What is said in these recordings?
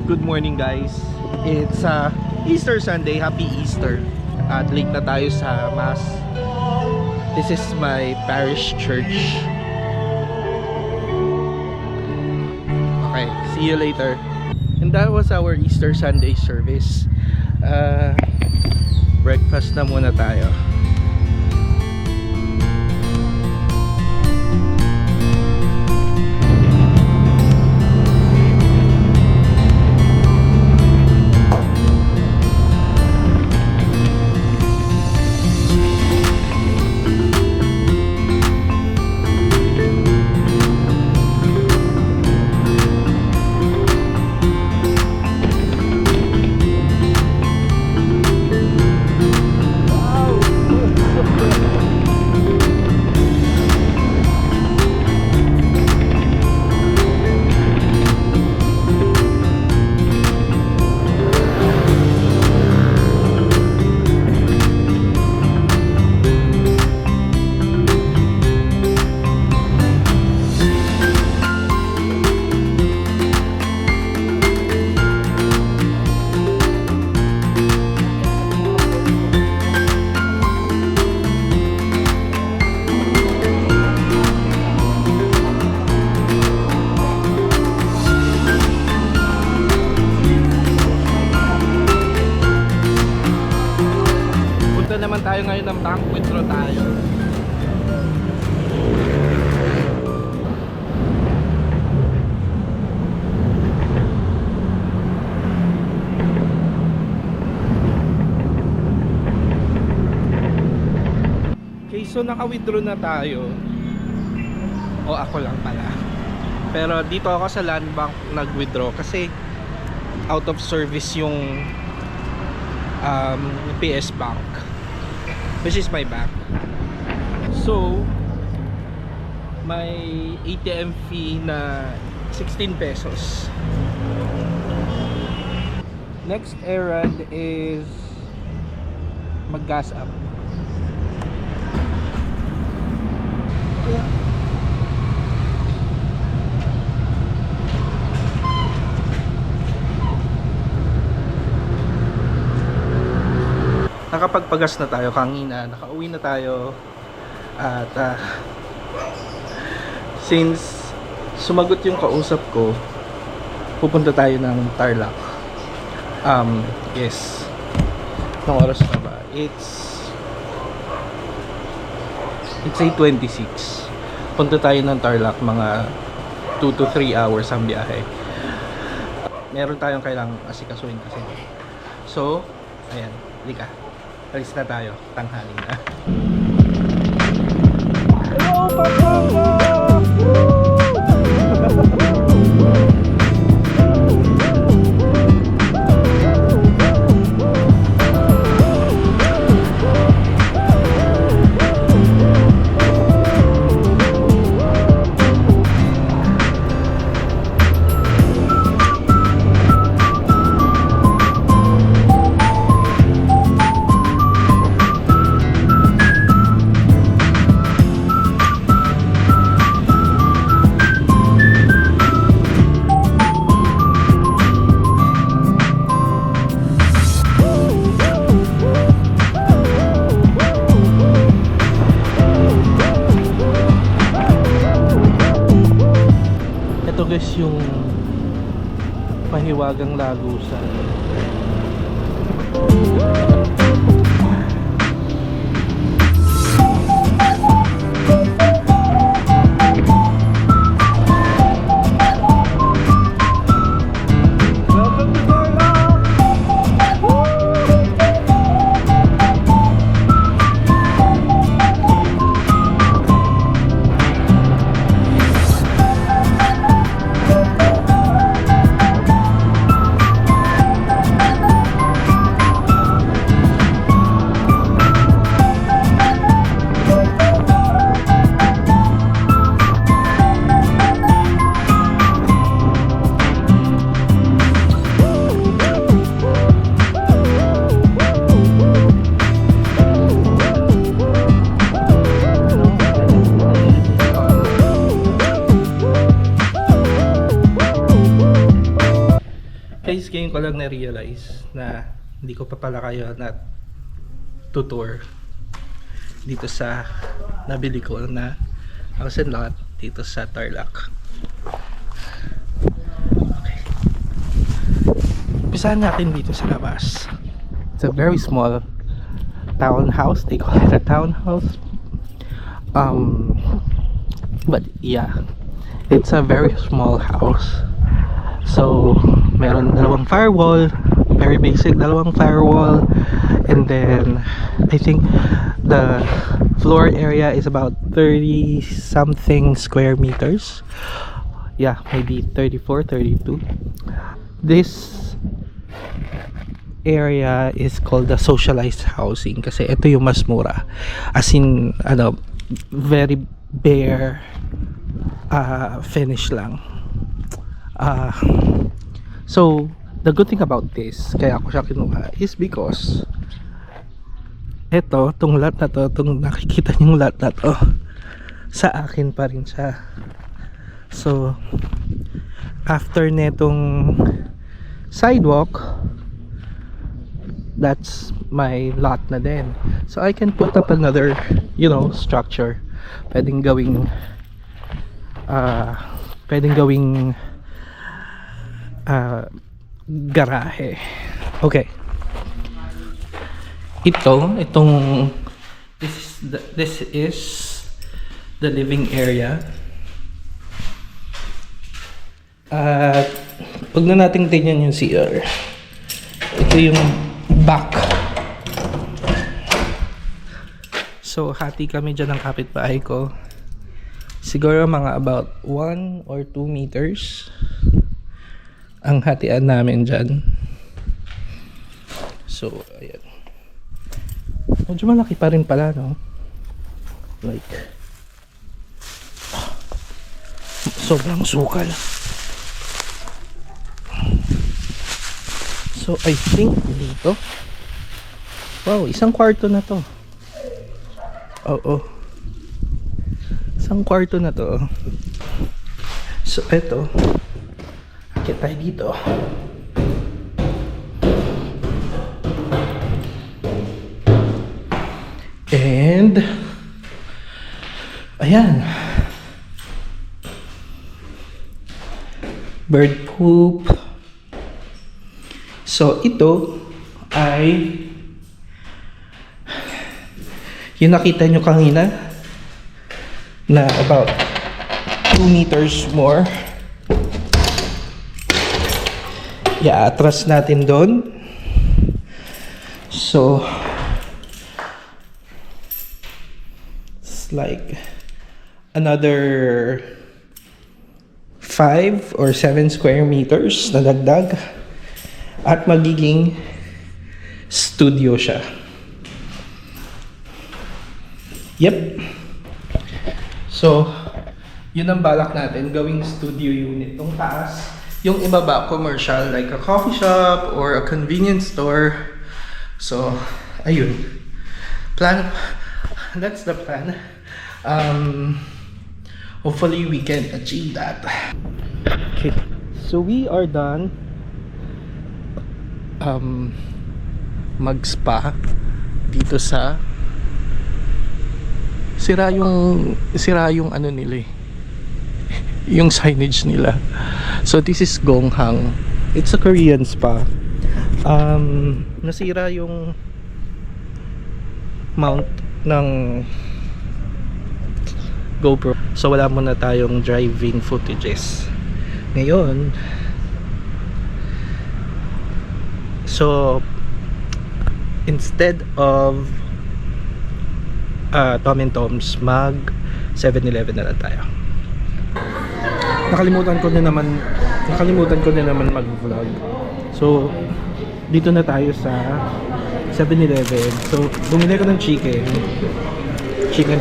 Good morning guys. It's Easter Sunday. Happy Easter. At late na tayo sa Mass. This is my parish church. Okay, see you later. And that was our Easter Sunday service. Breakfast na muna tayo. Naman tayo ngayon ng bank, withdraw tayo. Okay, so naka-withdraw na tayo. O ako lang pala. Pero dito ako sa Land Bank nag-withdraw kasi out of service yung PS Bank, which is my bank. So may ATM fee na 16 pesos. Next errand is mag-gas up. Nakapagpagas na tayo kanina, nakauwi na tayo. At since sumagot yung kausap ko, pupunta tayo ng Tarlac. Yes. Anong oras na ba? It's 8:26. Punta tayo ng Tarlac, mga 2 to 3 hours ang biyahe. Meron tayong kailangang asikasuhin kasi. So, ayan, lika. Alis na tayo, tanghali na. Hello, Papa! Guys, yung Pahiwagang Lagusan. Guys, ngayon ko lang na-realize na hindi ko pa pala kayo na tutor dito sa nabili ko na house and lot dito sa Tarlac. Okay. Umpisahan natin dito sa labas. It's a very small townhouse. They call it a townhouse. But yeah, it's a very small house. So, meron dalawang firewall, very basic, dalawang firewall, and then I think the floor area is about 30 something square meters. Yeah, maybe 34, 32. This area is called the socialized housing kasi ito yung mas mura. As in, very bare finish lang. So the good thing about this, kaya ako siya kinuha, is because tong lot na to, tong nakikita niyong lot na to, sa akin pa rin siya. So after netong sidewalk, that's my lot na din. So I can put up another, structure. Pwedeng gawing garahe. Okay. This is the living area. At pag na natin tingnan yung CR, ito yung back. So hati kami dyan ng kapitbahay ko. Siguro mga about 1 or 2 meters ang hatian namin dyan. So ayan, medyo malaki pa rin pala, no? Like sobrang sukal. So I think dito, wow, isang kwarto na to. Oo, isang kwarto na to. So eto, akit tayo dito. And ayan, bird poop. So ito ay yung nakita nyo kanina na about 2 meters more. Atras natin doon. So it's like another 5 or 7 square meters na dagdag at magiging studio siya. Yep. So yun ang balak natin, gawing studio unit. Yung taas, yung ibaba commercial, like a coffee shop or a convenience store. So ayun, plan, that's the plan. Hopefully we can achieve that. Okay, so we are done mag-spa dito sa sira yung ano nila eh, yung signage nila. So this is Gonghang. It's a Korean spa. Nasira yung mount ng GoPro, so wala muna tayong driving footages ngayon. So instead of Tom and Tom's, mag 7-Eleven na lang tayo. Nakalimutan ko na naman mag-vlog. So dito na tayo sa 7-Eleven. So bumili ko ng chicken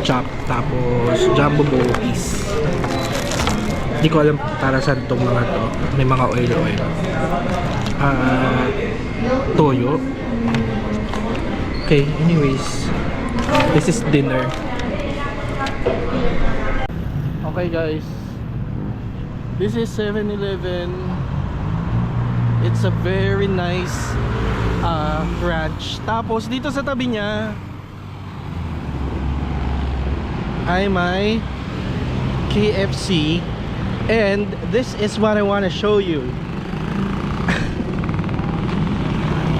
chop, tapos jumbo bowl piece. Hindi ko alam para saan itong mga to. May mga oil. Toyo. Okay, anyways, this is dinner. Okay guys, this is 7-Eleven. It's a very nice ranch. Tapos dito sa tabi niya ay may KFC. And this is what I want to show you.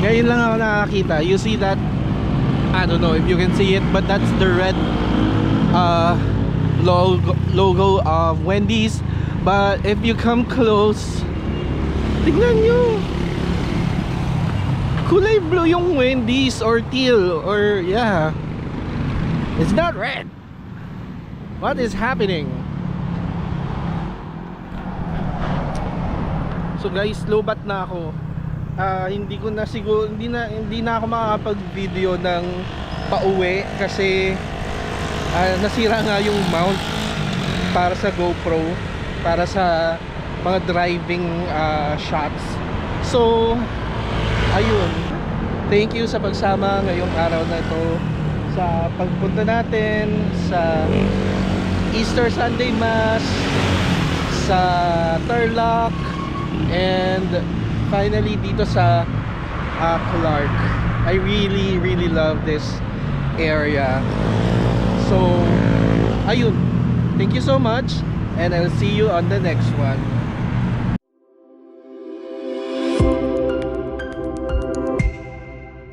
Ngayon lang ako nakakita. You see that? I don't know if you can see it, but that's the red logo of Wendy's. But if you come close, tignan nyo, kulay blue yung Wendy's, or teal, or yeah, it's not red. What is happening? So guys, lobat na ako. Hindi ko na siguro, hindi na ako makakapag-video ng pauwi kasi nasira nga yung mount para sa GoPro, para sa mga driving shots. So ayun, thank you sa pagsama ngayong araw na to sa pagpunta natin sa Easter Sunday Mass sa Tarlac, and finally dito sa Clark. I really love this area. So ayun, thank you so much, and I'll see you on the next one.